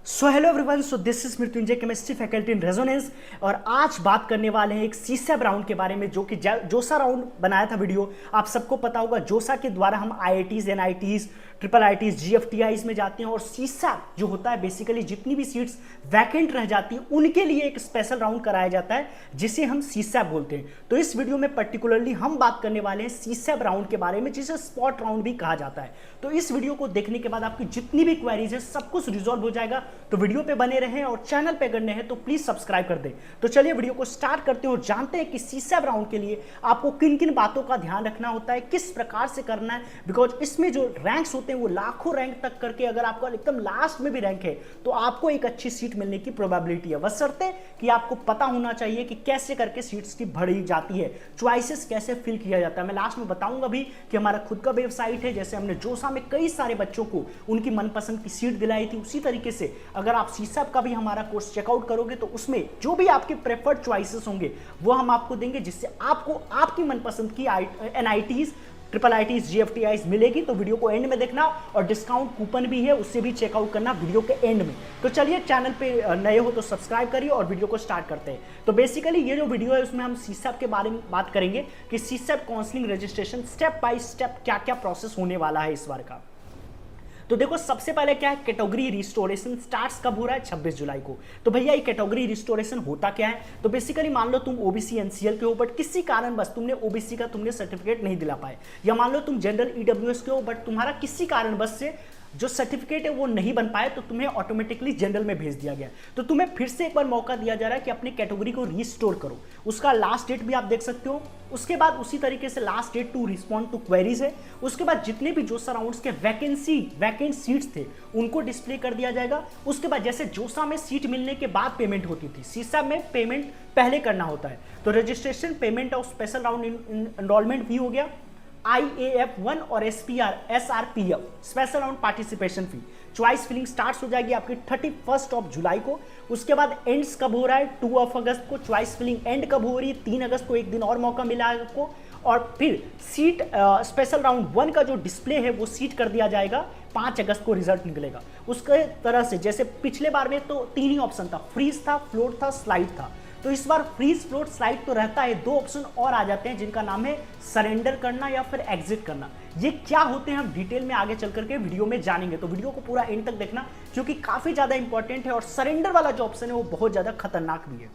So hello everyone, so this is Mrityunjay, chemistry faculty in resonance. और आज बात करने वाले हैं एक सीसैप राउंड के बारे में, जो कि जोसा राउंड बनाया था वीडियो। आप सबको पता होगा, जोसा के द्वारा हम आईआईटीज, एनआईटीज, ट्रिपल आईटीज, जीएफटीआईज में जाते हैं। और सीसैप जो होता है बेसिकली जितनी भी सीट्स वैकेंट रह जाती हैं उनके लिए एक स्पेशल राउंड कराया जाता है, जिसे हम सीसैप बोलते हैं। तो इस वीडियो में पर्टिकुलरली हम बात करने वाले हैं सीसैप राउंड के बारे में, जिसे स्पॉट राउंड भी कहा जाता है। तो इस वीडियो को देखने के बाद आपकी जितनी भी क्वेरीज है सब कुछ रिजॉल्व हो जाएगा। तो वीडियो पे बने रहें और चैनल पे अगर नए हैं तो प्लीज सब्सक्राइब कर दें। तो चलिए वीडियो को स्टार्ट करते हैं और जानते हैं कि सीसैप राउंड के लिए आपको किन किन बातों का ध्यान रखना होता है, किस प्रकार से करना है। बिकॉज इसमें जो रैंक्स होते हैं वो लाखों रैंक तक करके, अगर आपका एकदम लास्ट में भी रैंक है तो आपको एक अच्छी सीट मिलने की प्रोबेबिलिटी है, बशर्ते कि आपको पता होना चाहिए कि कैसे करके सीट्स की भरी जाती है, चॉइसेस कैसे फिल किया जाता है। मैं लास्ट में बताऊंगा भी कि हमारा खुद का वेबसाइट है, जैसे हमने जोसा में कई सारे बच्चों को उनकी मनपसंद की सीट दिलाई थी, उसी तरीके से अगर आप सीसैप का भी हमारा कोर्स चेकआउट करोगे तो उसमें जो भी आपके प्रेफर्ड चॉइसेस होंगे वो हम आपको देंगे, जिससे आपको आपकी मनपसंद की एनआईटीज, ट्रिपल आईटीज, जीएफटीआईज मिलेगी। तो वीडियो को एंड में देखना, और डिस्काउंट कूपन भी है उससे भी चेकआउट करना वीडियो के एंड में। तो चलिए, चैनल पे नए हो तो सब्सक्राइब करिए और वीडियो को स्टार्ट करते हैं। तो बेसिकली ये जो वीडियो है उसमें हम सीसैप के बारे में बात करेंगे कि CSAB counselling registration step by step क्या क्या प्रोसेस होने वाला है इस बार का। तो देखो, सबसे पहले क्या है, कैटेगरी रिस्टोरेशन स्टार्ट्स कब हो रहा है? 26 जुलाई को। तो भैया ये कैटेगरी रिस्टोरेशन होता क्या है? तो बेसिकली मान लो तुम ओबीसी एनसीएल के हो, बट किसी कारणवश तुमने ओबीसी का सर्टिफिकेट नहीं दिला पाए, या मान लो तुम जनरल ईडब्ल्यूएस के हो बट तुम्हारा किसी कारणवश से जो सर्टिफिकेट है वो नहीं बन पाए, तो तुम्हें ऑटोमेटिकली जनरल में भेज दिया गया। तो तुम्हें फिर से एक बार मौका दिया जा रहा है कि अपनी कैटेगरी को रीस्टोर करो। उसका लास्ट डेट भी आप देख सकते हो। उसके बाद उसी तरीके से last date to respond to queries है। उसके बाद जितने भी जोसा राउंड्स के वैकेंट सीट्स थे उनको डिस्प्ले कर दिया जाएगा। उसके बाद जैसे जोसा में सीट मिलने के बाद पेमेंट होती थी, सीसैप में पेमेंट पहले करना होता है। तो registration, payment of special round enrolment fee हो गया, IAF1 और SRPF special round participation fee. Choice filling start हो जाएगी आपकी 31 जुलाई को। उसके बाद एंड्स कब हो रहा है? 2 अगस्त को। चॉइस फिलिंग एंड कब हो रही है? 3 अगस्त को, एक दिन और मौका मिला है आपको। और फिर सीट स्पेशल राउंड 1 का जो डिस्प्ले है वो सीट कर दिया जाएगा, 5 अगस्त को रिजल्ट निकलेगा। उसके तरह से जैसे पिछले बार में तो 3 ही ऑप्शन था, फ्रीज था, फ्लोट था, स्लाइड था। तो इस बार फ्रीज, फ्लोट, स्लाइड तो रहता है, 2 ऑप्शन और आ जाते हैं जिनका नाम है सरेंडर करना या फिर एग्जिट करना। ये क्या होते हैं हम डिटेल में आगे चल करके वीडियो में जानेंगे, तो वीडियो को पूरा एंड तक देखना क्योंकि काफी ज्यादा इंपॉर्टेंट है। और सरेंडर वाला जो ऑप्शन है वो बहुत ज्यादा खतरनाक भी है,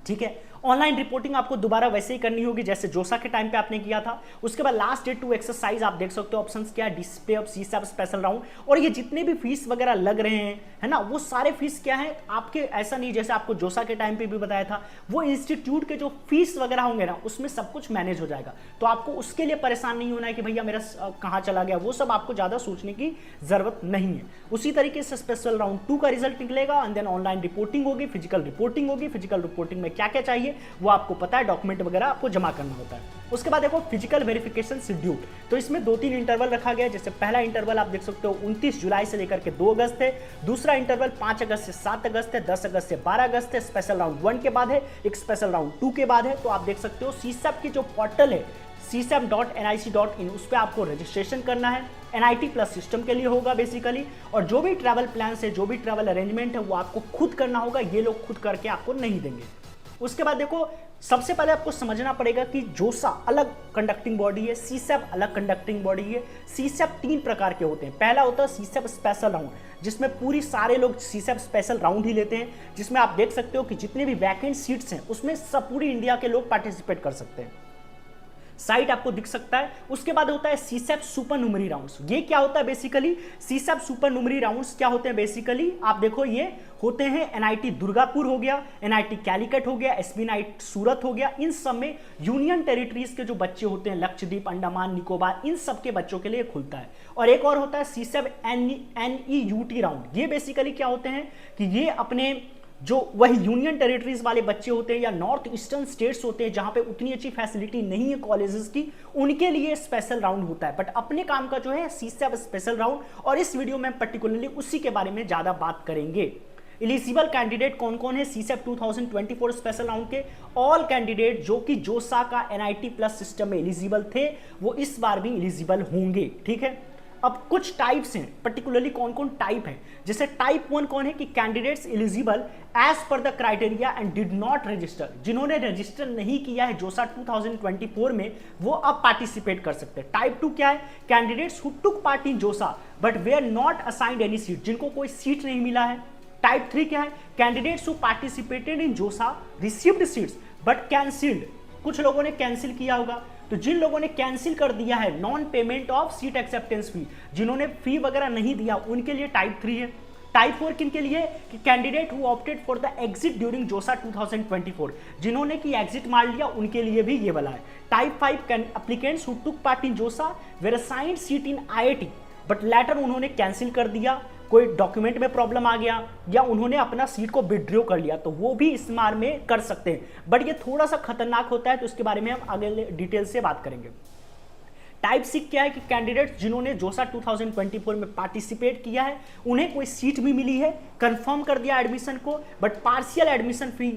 ठीक है। ऑनलाइन रिपोर्टिंग आपको दोबारा वैसे ही करनी होगी जैसे जोसा के टाइम पे आपने किया था। उसके बाद लास्ट डेट टू एक्सरसाइज आप देख सकते हो ऑप्शंस क्या है, डिस्प्ले ऑफ सीसैप स्पेशल राउंड। और ये जितने भी फीस वगैरह लग रहे हैं, है ना, वो सारे फीस क्या है आपके, ऐसा नहीं जैसे आपको जोसा के टाइम पे भी बताया था, वो इंस्टीट्यूट के जो फीस वगैरह होंगे ना उसमें सब कुछ मैनेज हो जाएगा। तो आपको उसके लिए परेशान नहीं होना है कि भैया मेरा कहाँ चला गया, वो सब आपको ज्यादा सोचने की जरूरत नहीं है। उसी तरीके से स्पेशल राउंड 2 का रिजल्ट निकलेगा एंड देन ऑनलाइन रिपोर्टिंग होगी, फिजिकल रिपोर्टिंग होगी। फिजिकल रिपोर्टिंग में क्या क्या चाहिए वो आपको पता है, डॉक्यूमेंट वगैरह आपको जमा करना होता है। उसके बाद देखो फिजिकल वेरिफिकेशन शेड्यूल, तो इसमें 2-3 इंटरवल रखा गया है। जैसे पहला इंटरवल आप देख सकते हो 29 जुलाई से लेकर के 2 अगस्त है। दूसरा इंटरवल 5 अगस्त से 7 अगस्त है। 10 अगस्त से 12 अगस्त है। स्पेशल राउंड 1 के बाद है, एक स्पेशल राउंड 2 के बाद है। तो आप देख सकते हो सीसैप की जो पोर्टल है csap.nic.in, उस पर आपको रजिस्ट्रेशन करना है। NIT प्लस सिस्टम के लिए होगा बेसिकली, और जो भी ट्रैवल प्लान है, जो भी ट्रैवल अरेंजमेंट है वो आपको खुद करना होगा, ये लोग खुद करके आपको नहीं देंगे। उसके बाद देखो, सबसे पहले आपको समझना पड़ेगा कि जोसा अलग कंडक्टिंग बॉडी है, सीसैप अलग कंडक्टिंग बॉडी है। सीसैप 3 प्रकार के होते हैं। पहला होता है सीसैप स्पेशल राउंड, जिसमें पूरी सारे लोग सीसैप स्पेशल राउंड ही लेते हैं, जिसमें आप देख सकते हो कि जितने भी वैकेंट सीट्स हैं उसमें सब पूरी इंडिया के लोग पार्टिसिपेट कर सकते हैं। साइट आपको दिख सकता है। उसके बाद होता है सीसैप सुपर न्यूमरी राउंड्स। ये क्या होता है बेसिकली? सीसैप सुपर न्यूमरी राउंड्स क्या होते हैं बेसिकली, आप देखो ये होते हैं NIT दुर्गापुर हो गया, NIT कैलिकट हो गया, SB नाइट सूरत हो गया। इन सब में यूनियन टेरिटरीज के जो बच्चे होते हैं, लक्षद्वीप, अंडमान निकोबार, इन सब के बच्चों के लिए खुलता है। और एक और होता है सीसैप NEUT राउंड। ये बेसिकली क्या होते हैं कि ये अपने जो वही यूनियन टेरिटरीज वाले बच्चे होते हैं या नॉर्थ ईस्टर्न स्टेट्स होते हैं जहां पे उतनी अच्छी फैसिलिटी नहीं है कॉलेजेस की, उनके लिए स्पेशल राउंड होता है। बट अपने काम का जो है सीसैप स्पेशल राउंड, और इस वीडियो में पर्टिकुलरली उसी के बारे में ज्यादा बात करेंगे। एलिजिबल कैंडिडेट कौन कौन है सीसैप 2024 स्पेशल राउंड के? ऑल कैंडिडेट जो कि जोसा का NIT प्लस सिस्टम में एलिजिबल थे वो इस बार भी एलिजिबल होंगे, ठीक है। अब कुछ टाइप्स हैं, पर्टिकुलरली कौन कौन टाइप है। जैसे टाइप 1 कौन है कि candidates eligible as per the criteria and did not register, जिन्होंने रजिस्टर नहीं किया है जोसा 2024 में वो अब पार्टिसिपेट कर सकते हैं। टाइप 2 क्या है, candidates who took part in JoSAA but were not assigned any seat, जिनको कोई सीट नहीं मिला है। टाइप 3 क्या है, कैंडिडेट्स हु पार्टिसिपेटेड इन जोसा रिसीव्ड सीट्स बट कैंसिल्ड, कुछ लोगों ने कैंसिल किया होगा, तो जिन लोगों ने कैंसिल कर दिया है non payment of seat acceptance fee, जिन्होंने फी वगैरह नहीं दिया उनके लिए टाइप 3 है। टाइप 4 किन के लिए कि candidate who opted for the exit during जोसा 2024, जिन्होंने की एग्जिट मार लिया उनके लिए भी ये वाला है। Type 5 applicants who took part in JoSAA were assigned seat in IIT but later उन्होंने कैंसिल कर दिया, कोई डॉक्यूमेंट में प्रॉब्लम आ गया या उन्होंने अपना सीट को विड्रॉ कर लिया, तो वो भी इस मार में कर सकते हैं। बट ये थोड़ा सा खतरनाक होता है, तो इसके बारे में हम आगे डिटेल से बात करेंगे। टाइप 6 क्या है कि कैंडिडेट्स जिन्होंने जोसा 2024 में पार्टिसिपेट किया है उन्हें कोई सीट भी मिली है, कंफर्म कर दिया एडमिशन को, बट पार्शियल एडमिशन फी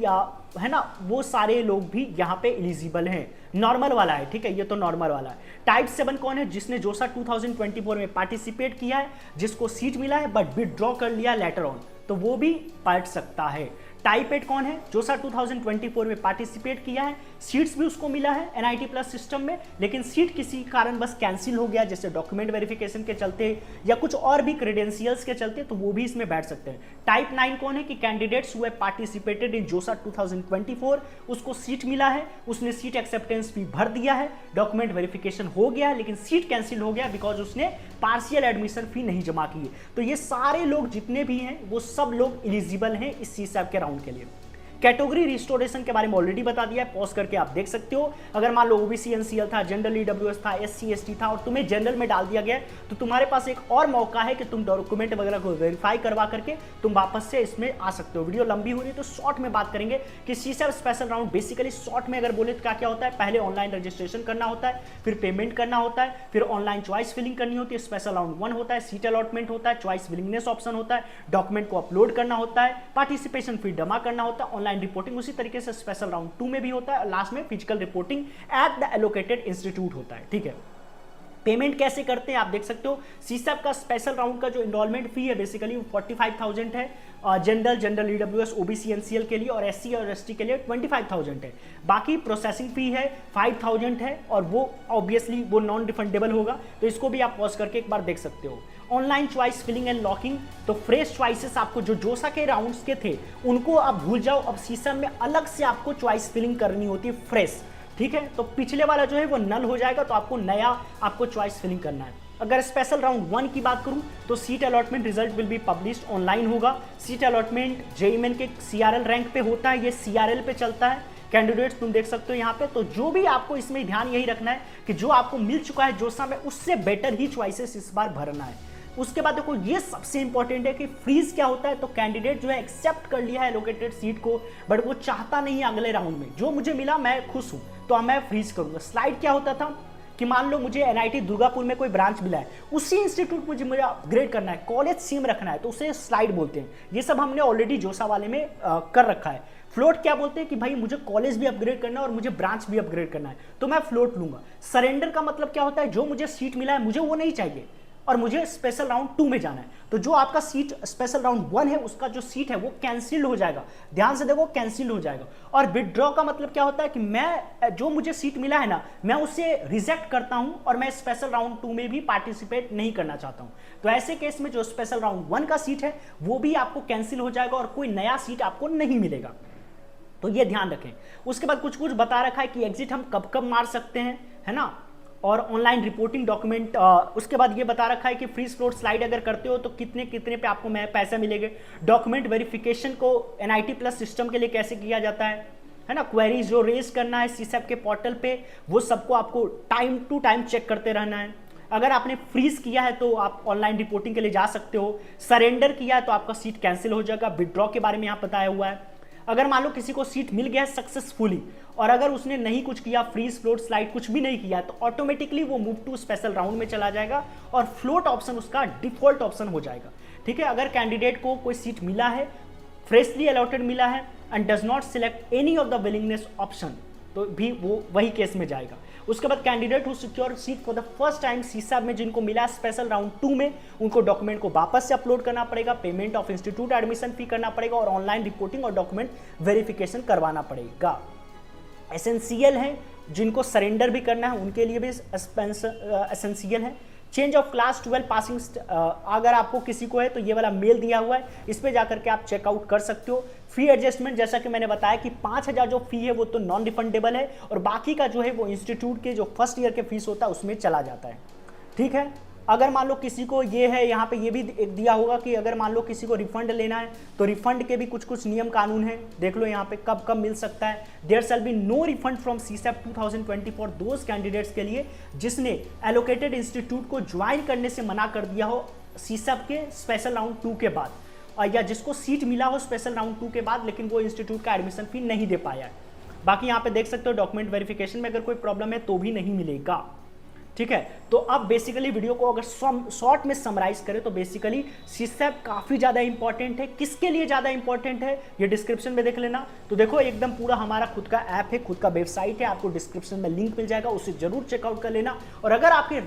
है ना, वो सारे लोग भी यहाँ पे एलिजिबल हैं। नॉर्मल वाला है, ठीक है, ये तो नॉर्मल वाला है। टाइप 7 कौन है, जिसने जोसा 2024 में पार्टिसिपेट किया है, जिसको सीट मिला है बट विड्रॉ कर लिया लेटर ऑन, तो वो भी पढ़ सकता है। टाइप 8 कौन है, जोसा 2024 में पार्टिसिपेट किया है, सीट्स भी उसको मिला है एनआईटी प्लस सिस्टम में, लेकिन सीट किसी कारण बस कैंसिल हो गया, जैसे डॉक्यूमेंट वेरिफिकेशन के चलते या कुछ और भी क्रेडेंशियल्स के चलते, तो वो भी इसमें बैठ सकते हैं। टाइप 9 कौन है कि candidates who have participated in जोसा 2024, उसको सीट मिला है, उसने सीट एक्सेप्टेंस फी भर दिया है, डॉक्यूमेंट वेरिफिकेशन हो गया है, लेकिन सीट कैंसिल हो गया बिकॉज उसने पार्शियल एडमिशन फी नहीं जमा की है। तो ये सारे लोग जितने भी हैं वो सब लोग एलिजिबल हैं इस सीसैप के राउंड के लिए। कैटेगरी रिस्टोरेशन के बारे में ऑलरेडी बता दिया है, पॉज करके आप देख सकते हो। अगर मान लो ओबीसी एनसीएल था, जनरल ईडब्ल्यूएस था, एससी एसटी था और तुम्हें जनरल में डाल दिया गया, तो तुम्हारे पास एक और मौका है कि तुम डॉक्यूमेंट वगैरह को वेरीफाई करवा करके तुम वापस से इसमें आ सकते हो। वीडियो लंबी हो रही है तो शॉर्ट में बात करेंगे कि सीसैप स्पेशल राउंड बेसिकली शॉर्ट में अगर बोले तो क्या क्या होता है। पहले ऑनलाइन रजिस्ट्रेशन करना होता है, फिर पेमेंट करना होता है, फिर ऑनलाइन चॉइस फिलिंग करनी होती है, स्पेशल राउंड 1 होता है, सीट अलॉटमेंट होता है, चॉइस विलिंगनेस ऑप्शन होता है, डॉक्यूमेंट को अपलोड करना होता है, पार्टिसिपेशन फी जमा करना होता है, ऑनलाइन रिपोर्टिंग उसी तरीके से स्पेशल राउंड 2 में भी होता है, और लास्ट में physical reporting at the allocated institute होता है। ठीक है, पेमेंट कैसे करते हैं आप देख सकते हो। सीसैप का स्पेशल राउंड का जो इनरोलमेंट फी है बेसिकली 45,000 है, जनरल ईडब्ल्यूएस ओबीसी एनसीएल के लिए और एससी और एसटी के लिए 25,000 है। बाकी प्रोसेसिंग फी है 5,000 है और वो ऑब्वियसली वो नॉन रिफंडेबल होगा, तो इसको भी आप पॉज करके एक बार देख सकते हो। Online choice filling and locking, तो फ्रेश चॉइसेस आपको जो जोसा के राउंड्स के थे उनको आप भूल जाओ, अब सीसैप में अलग से आपको चॉइस फिलिंग करनी होती है फ्रेश। ठीक है, तो पिछले वाला जो है वो नल हो जाएगा, तो आपको नया आपको चॉइस फिलिंग करना है। अगर स्पेशल राउंड 1 की बात करूं तो seat allotment result will be published online होगा। सीट अलॉटमेंट जेईई के सीआरएल रैंक पे होता है, ये सीआरएल पे चलता है। कैंडिडेट्स तुम देख सकते हो यहाँ पे, तो जो भी आपको इसमें ध्यान यही रखना है कि जो आपको मिल चुका है जोसा में उससे बेटर ही चॉइसेस इस बार भरना है। उसके बाद देखो ये सबसे इंपॉर्टेंट है कि फ्रीज क्या होता है। तो कैंडिडेट जो है एक्सेप्ट कर लिया है एलोकेटेड सीट को, बट वो चाहता नहीं है अगले राउंड में, जो मुझे मिला मैं खुश हूं तो मैं फ्रीज करूंगा। स्लाइड क्या होता था कि मान लो मुझे एनआईटी दुर्गापुर में कोई ब्रांच मिला है, उसी इंस्टीट्यूट मुझे अपग्रेड करना है, कॉलेज सेम रखना है, तो उसे स्लाइड बोलते हैं। ये सब हमने ऑलरेडी जोसा वाले में कर रखा है। फ्लोट क्या बोलते हैं कि भाई मुझे कॉलेज भी अपग्रेड करना है और मुझे ब्रांच भी अपग्रेड करना है, तो मैं फ्लोट लूंगा। सरेंडर का मतलब क्या होता है, जो मुझे सीट मिला है मुझे वो नहीं चाहिए और मुझे स्पेशल राउंड 2 में जाना है, तो जो आपका सीट स्पेशल राउंड 1 है उसका जो सीट है वो कैंसिल हो जाएगा। ध्यान से देखो, कैंसिल हो जाएगा। और विदड्रॉ का मतलब क्या होता है कि मैं जो मुझे सीट मिला है ना, मैं उसे रिजेक्ट करता हूं और मैं स्पेशल राउंड 2 में भी पार्टिसिपेट नहीं करना चाहता हूं। तो ऐसे केस में जो स्पेशल राउंड 1 का सीट है वो भी आपको कैंसिल हो जाएगा और कोई नया सीट आपको नहीं मिलेगा, तो ये ध्यान रखें। उसके बाद कुछ कुछ बता रखा है कि एग्जिट हम कब कब मार सकते हैं, है ना, और ऑनलाइन रिपोर्टिंग डॉक्यूमेंट। उसके बाद ये बता रखा है कि फ्री फ्लोट स्लाइड अगर करते हो तो कितने कितने पे आपको पैसे मिलेंगे। डॉक्यूमेंट वेरिफिकेशन को एनआईटी प्लस सिस्टम के लिए कैसे किया जाता है ना, क्वेरीज जो रेज करना है सीसैप के पोर्टल पे वो सबको आपको टाइम टू टाइम चेक करते रहना है। अगर आपने फ्रीज किया है तो आप ऑनलाइन रिपोर्टिंग के लिए जा सकते हो। सरेंडर किया है तो आपका सीट कैंसिल हो जाएगा। विदड्रॉ के बारे में यहाँ बताया हुआ है। अगर मान लो किसी को सीट मिल गया है सक्सेसफुली और अगर उसने नहीं कुछ किया, फ्रीज फ्लोट स्लाइड कुछ भी नहीं किया, तो ऑटोमेटिकली वो मूव टू स्पेशल राउंड में चला जाएगा और फ्लोट ऑप्शन उसका डिफॉल्ट ऑप्शन हो जाएगा। ठीक है, अगर कैंडिडेट को कोई सीट मिला है, फ्रेशली अलॉटेड मिला है and does not select any of the willingness option, तो भी वो वही केस में जाएगा। उसके बाद candidate who secure seat for the first time CSAB में, जिनको मिला स्पेशल राउंड 2 में, उनको डॉक्यूमेंट को वापस से अपलोड करना पड़ेगा, payment of institute admission fee करना पड़ेगा और ऑनलाइन रिपोर्टिंग और डॉक्यूमेंट वेरिफिकेशन करवाना पड़ेगा। एसेंशियल है, जिनको सरेंडर भी करना है उनके लिए भी एसेंशियल है। चेंज ऑफ क्लास 12 पासिंग, अगर आपको किसी को है तो ये वाला मेल दिया हुआ है, इस पे जाकर के आप चेकआउट कर सकते हो। फी एडजस्टमेंट, जैसा कि मैंने बताया कि 5,000 जो फी है वो तो नॉन रिफंडेबल है और बाकी का जो है वो इंस्टीट्यूट के जो फर्स्ट ईयर के फीस होता है उसमें चला जाता है। ठीक है, अगर मान लो किसी को ये है, यहाँ पे ये भी एक दिया होगा कि अगर मान लो किसी को रिफंड लेना है तो रिफंड के भी कुछ कुछ नियम कानून है, देख लो यहाँ पे कब कब मिल सकता है। There shall be no refund from CSAB 2020 for those candidates के लिए जिसने एलोकेटेड इंस्टीट्यूट को ज्वाइन करने से मना कर दिया हो सीसैब के स्पेशल राउंड 2 के बाद, या जिसको सीट मिला हो स्पेशल राउंड 2 के बाद लेकिन वो इंस्टीट्यूट का एडमिशन फी नहीं दे पाया है। बाकी यहाँ पे देख सकते हो डॉक्यूमेंट वेरिफिकेशन में अगर कोई प्रॉब्लम है तो भी नहीं मिलेगा। ठीक है, तो अब बेसिकली वीडियो को अगर शॉर्ट में समराइज करें तो बेसिकली सीसैब काफ़ी ज़्यादा इंपॉर्टेंट है। किसके लिए ज़्यादा इंपॉर्टेंट है ये डिस्क्रिप्शन में देख लेना। तो देखो एकदम पूरा हमारा खुद का ऐप है, खुद का वेबसाइट है, आपको डिस्क्रिप्शन में लिंक मिल जाएगा, उसे जरूर चेकआउट कर लेना। और अगर आपके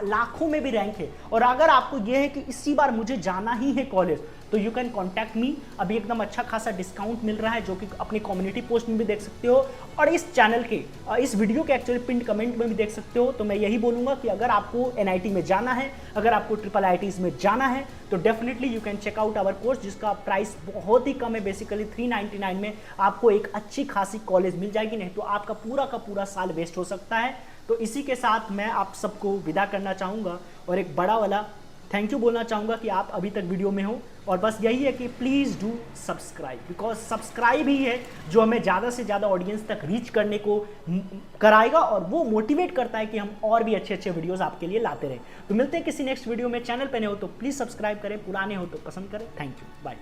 लाखों में भी रैंक है और अगर आपको ये है कि इसी बार मुझे जाना ही है कॉलेज, तो यू कैन कॉन्टैक्ट मी। अभी एकदम अच्छा खासा डिस्काउंट मिल रहा है जो कि अपनी कम्युनिटी पोस्ट में भी देख सकते हो और इस चैनल के इस वीडियो के एक्चुअली पिन कमेंट में भी देख सकते हो। तो मैं यही बोलूँगा कि अगर आपको NIT में जाना है, अगर आपको IIITs में जाना है तो definitely you can check out our course, जिसका प्राइस बहुत ही कम है। बेसिकली 399 में आपको एक अच्छी खासी कॉलेज मिल जाएगी, नहीं तो आपका पूरा का पूरा साल वेस्ट हो सकता है। तो इसी के साथ मैं आप सबको विदा करना चाहूँगा और एक बड़ा वाला थैंक यू बोलना चाहूँगा कि आप अभी तक वीडियो में हो। और बस यही है कि please do subscribe, because subscribe ही है जो हमें ज़्यादा से ज़्यादा ऑडियंस तक रीच करने को कराएगा और वो मोटिवेट करता है कि हम और भी अच्छे अच्छे वीडियोस आपके लिए लाते रहें। तो मिलते हैं किसी नेक्स्ट वीडियो में। चैनल पे नए हो तो प्लीज़ सब्सक्राइब करें, पुराने हो तो पसंद करें। Thank you, bye.